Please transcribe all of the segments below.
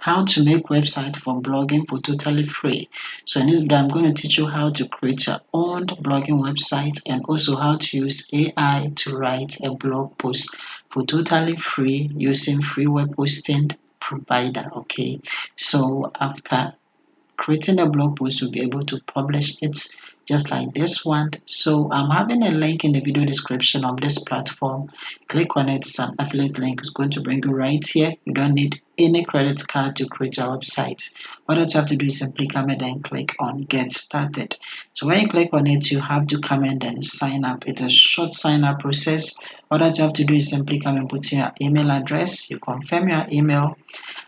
how to make website for blogging for totally free. So in this video, I'm going to teach you how to create your own blogging website and also how to use AI to write a blog post for totally free using free web hosting provider. Okay, so after creating a blog post, you'll be able to publish it just like this one. So I'm having a link in the video description of this platform. Click on it. Some affiliate link is going to bring you right here. You don't need any credit card to create your website. What you have to do is simply come in and click on get started. So when you click on it, you have to come in and sign up. It's a short sign up process. What you have to do is simply come and put in your email address. You confirm your email.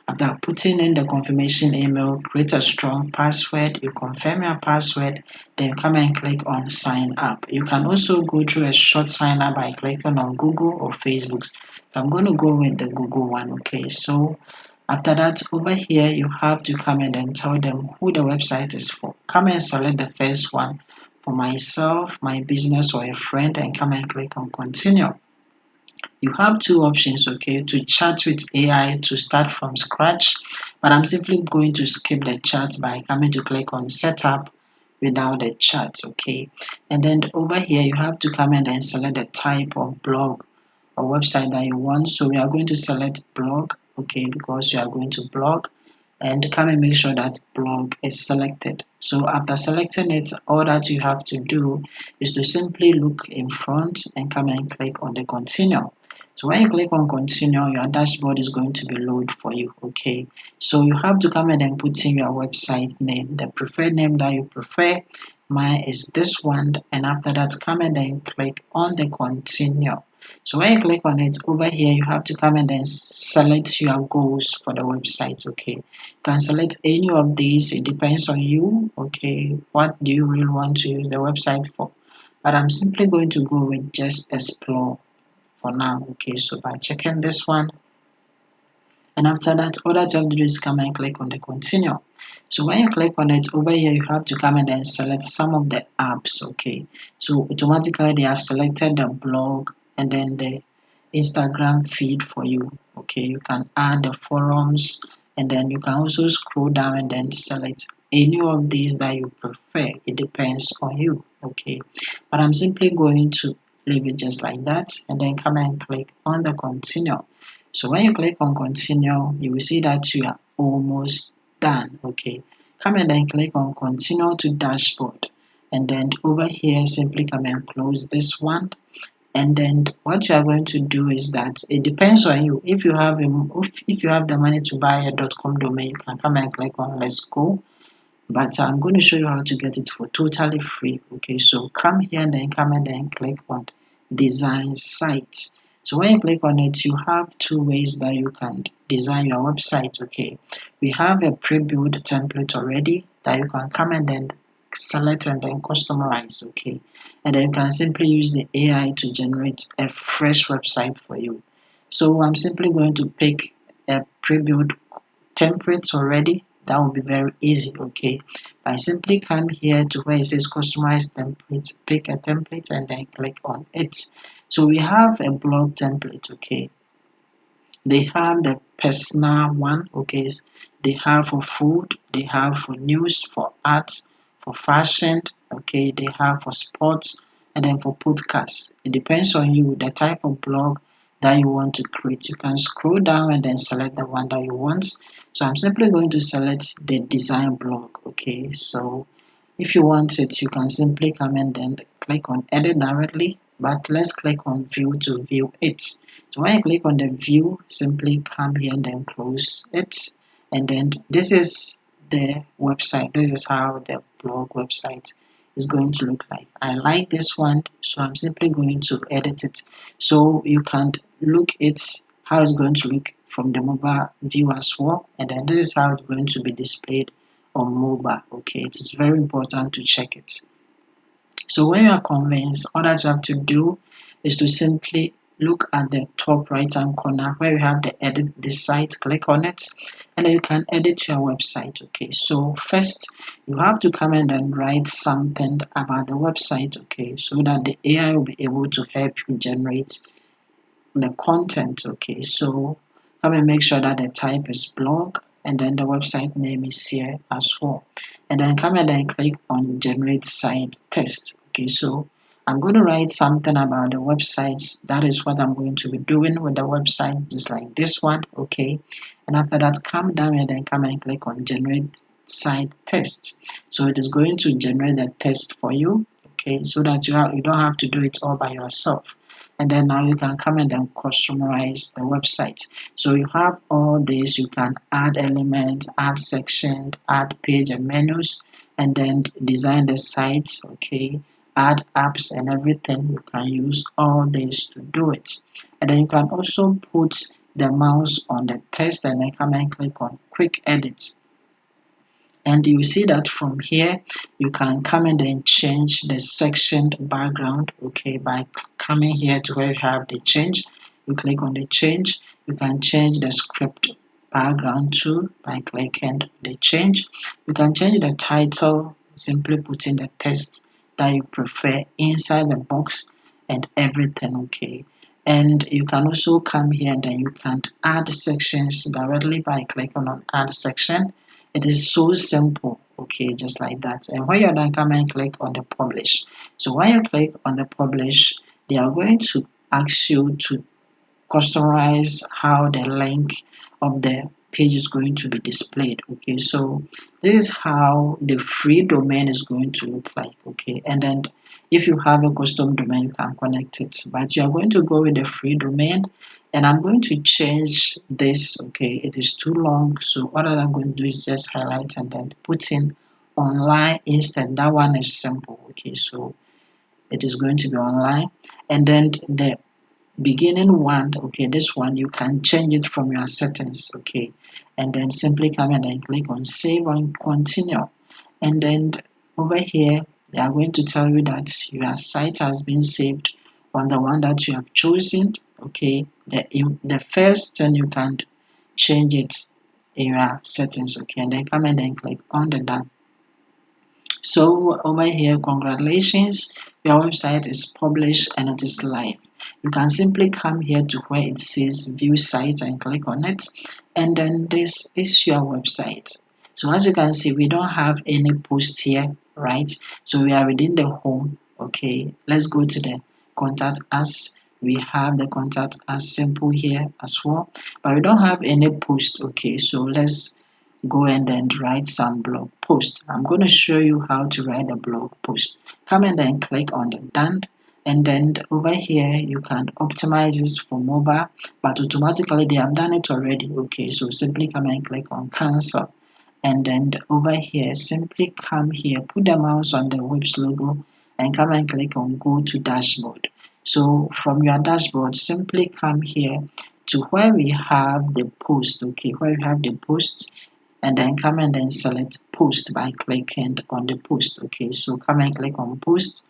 After putting in the confirmation email, create a strong password. You confirm your password, then come and click on sign up. You can also go through a short sign up by clicking on Google or Facebook. So I'm going to go with the Google one. Okay, so after that, over here, you have to come in and tell them who the website is for. Come and select the first one for myself, my business, or a friend, and come and click on continue. You have two options, okay, to chat with AI to start from scratch, but I'm simply going to skip the chat by coming to click on setup without the chat, okay. And then over here, you have to come in and select the type of blog or website that you want. So we are going to select blog, okay, because you are going to blog, and come and make sure that blog is selected. So after selecting it, all that you have to do is to simply look in front and come and click on the continue. So when you click on continue, your dashboard is going to be loaded for you. Okay, so you have to come in and put in your website name, the preferred name that you prefer. Mine is this one, and after that, come in and click on the continue. So when you click on it, over here you have to come in and select your goals for the website. Okay, you can select any of these. It depends on you. Okay, what do you really want to use the website for? But I'm simply going to go with just explore for now. Okay, so by checking this one, and after that, all that you have to do is come and click on the continue. So when you click on it, over here you have to come and then select some of the apps. Okay, so automatically they have selected the blog and then the Instagram feed for you. Okay, you can add the forums, and then you can also scroll down and then select any of these that you prefer. It depends on you. Okay, but I'm simply going to leave it just like that and then come and click on the continue. So when you click on continue, you will see that you are almost done. Okay, come and then click on continue to dashboard, and then over here simply come and close this one. And then what you are going to do is that it depends on you. If you have if you have the money to buy a .com domain, you can come and click on let's go. But I'm going to show you how to get it for totally free. Okay, so come here and then come and then click on design site. So when you click on it, you have two ways that you can design your website. Okay, we have a pre-built template already that you can come and then select and then customize. Okay, and then you can simply use the AI to generate a fresh website for you. So I'm simply going to pick a pre-built template already. That will be very easy. Okay, I simply come here to where it says customize template, pick a template and then click on it. So we have a blog template. Okay, they have the personal one. Okay, they have for food, they have for news, for arts, for fashion. Okay, they have for sports, and then for podcasts. It depends on you, the type of blog that you want to create. You can scroll down and then select the one that you want. So I'm simply going to select the design blog. Okay, so if you want it, you can simply come and then click on edit directly, but let's click on view to view it. So when you click on the view, simply come here and then close it. And then this is the website. This is how the blog website is going to look like. I like this one, so I'm simply going to edit it. So you can look it how it's going to look from the mobile view as well. And then this is how it's going to be displayed on mobile. Okay, it is very important to check it. So when you are convinced, all that you have to do is to simply look at the top right hand corner where you have the edit this site, click on it, and then you can edit your website. Okay, so first you have to come in and write something about the website, okay, so that the AI will be able to help you generate the content. Okay, so come and make sure that the type is blog, and then the website name is here as well. And then come and then click on generate site test. Okay, so I'm going to write something about the website. That is what I'm going to be doing with the website, just like this one. Okay, and after that, come down and then come and click on generate site test. So it is going to generate the test for you. Okay, so that you don't have to do it all by yourself. And then now you can come and then customize the website. So you have all this. You can add elements, add sections, add page and menus, and then design the site. Okay, add apps and everything. You can use all this to do it. And then you can also put the mouse on the text and then come and click on quick edit. And you see that from here you can come in and change the section background. Okay, by coming here to where you have the change, you click on the change. You can change the script background too by clicking the change. You can change the title, simply putting the text that you prefer inside the box and everything. Okay, and you can also come here and then you can add sections directly by clicking on add section. It is so simple. Okay, just like that. And when you're done, come and click on the publish. So when you click on the publish, they are going to ask you to customize how the link of the page is going to be displayed. Okay, so this is how the free domain is going to look like. Okay, and then if you have a custom domain, you can connect it, but you are going to go with the free domain. And I'm going to change this. Okay, it is too long, so what I'm going to do is just highlight and then put in online instead. That one is simple. Okay, so it is going to be online. And then the beginning one, okay, this one you can change it from your settings. Okay, and then simply come and then click on save and continue. And then over here they are going to tell you that your site has been saved on the one that you have chosen. Okay, the first thing you can change it in your settings. Okay, and then come and then click on the done. So over here, congratulations, your website is published and it is live. You can simply come here to where it says view site and click on it, and then this is your website. So as you can see, we don't have any post here, right? So we are within the home. Okay, let's go to the contact us. We have the contact us simple here as well, but we don't have any post. Okay, so let's go and then write some blog post. I'm going to show you how to write a blog post. Come and then click on the done, and then over here you can optimize this for mobile, but automatically they have done it already. Okay, so simply come and click on cancel, and then over here simply come here, put the mouse on the web's logo and come and click on go to dashboard. So from your dashboard simply come here to where we have the post. Okay, where you have the post, and then come and then select post by clicking on the post. Okay, so come and click on post,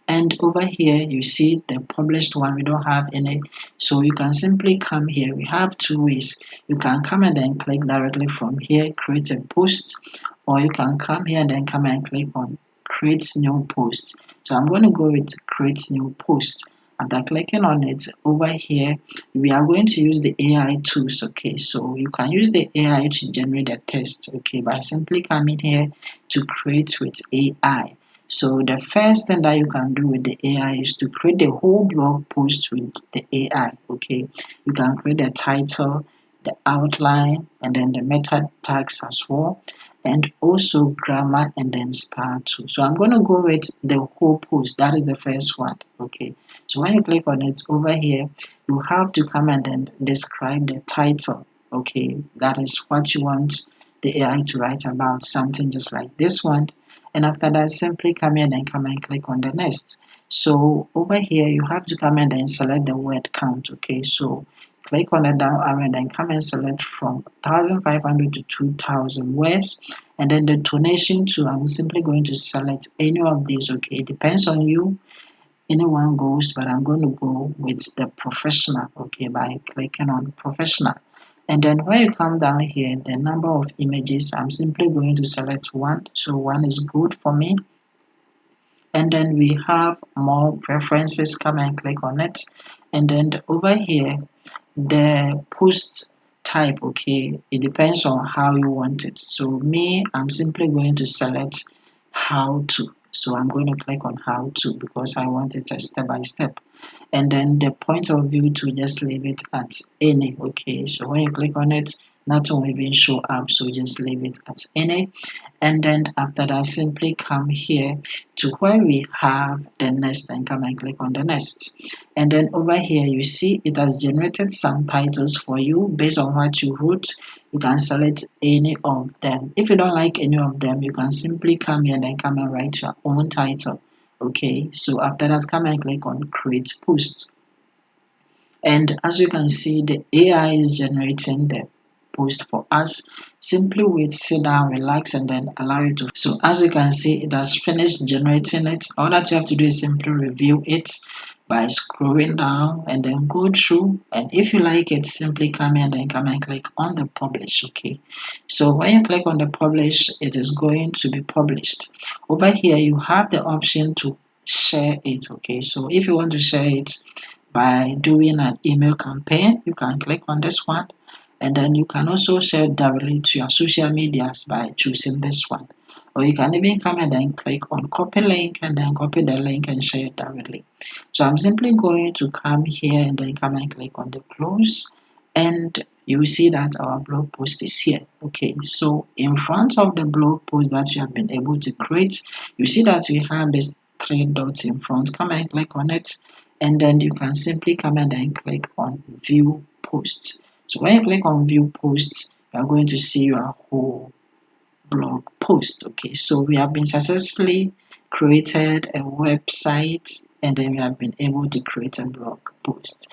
and over here you see the published one. We don't have any, so you can simply come here. We have two ways. You can come and then click directly from here, create a post, or you can come here and then come and click on create new post. So I'm going to go with create new post. After clicking on it, over here we are going to use the AI tools. Okay, so you can use the AI to generate a text. Okay, by simply coming here to create with AI. So the first thing that you can do with the AI is to create the whole blog post with the AI. Okay, you can create the title, the outline, and then the meta tags as well, and also grammar and then style too. So I'm going to go with the whole post. That is the first one. Okay, so when you click on it over here, you have to come and then describe the title. Okay, that is what you want the AI to write about, something just like this one. And after that, simply come in and come and click on the next. So over here you have to come in and select the word count. Okay, so click on the down arrow and then come and select from 1500 to 2000 words, and then the tonation too. I'm simply going to select any of these. Okay, it depends on you, anyone goes, but I'm going to go with the professional. Okay, by clicking on professional. And then when you come down here, the number of images, I'm simply going to select one. So one is good for me. And then we have more preferences. Come and click on it. And then over here, the post type. Okay, it depends on how you want it. So me, I'm simply going to select how to. So I'm going to click on how to because I want it a step by step. And then the point of view to just leave it at any. Okay, so when you click on it, nothing will even show up, so just leave it at any. And then after that, simply come here to where we have the next and come and click on the next. And then over here you see it has generated some titles for you based on what you wrote. You can select any of them. If you don't like any of them, you can simply come here and then come and write your own title. Okay, so after that, come and click on create post. And as you can see, the AI is generating the post for us. Simply wait, sit down, relax, and then allow it to. So as you can see, it has finished generating it. All that you have to do is simply review it by scrolling down and then go through. And if you like it, simply come in and then come and click on the publish. Okay. So when you click on the publish, it is going to be published. Over here, you have the option to share it. Okay. So if you want to share it, by doing an email campaign, you can click on this one, and then you can also share directly to your social medias by choosing this one. Or you can even come and then click on copy link and then copy the link and share it directly. So I'm simply going to come here and then come and click on the close, and you will see that our blog post is here. Okay, so in front of the blog post that you have been able to create, you see that we have this three dots in front. Come and click on it, and then you can simply come and then click on view posts. So when you click on view posts, you are going to see your whole blog post. Okay, so we have been successfully created a website, and then we have been able to create a blog post.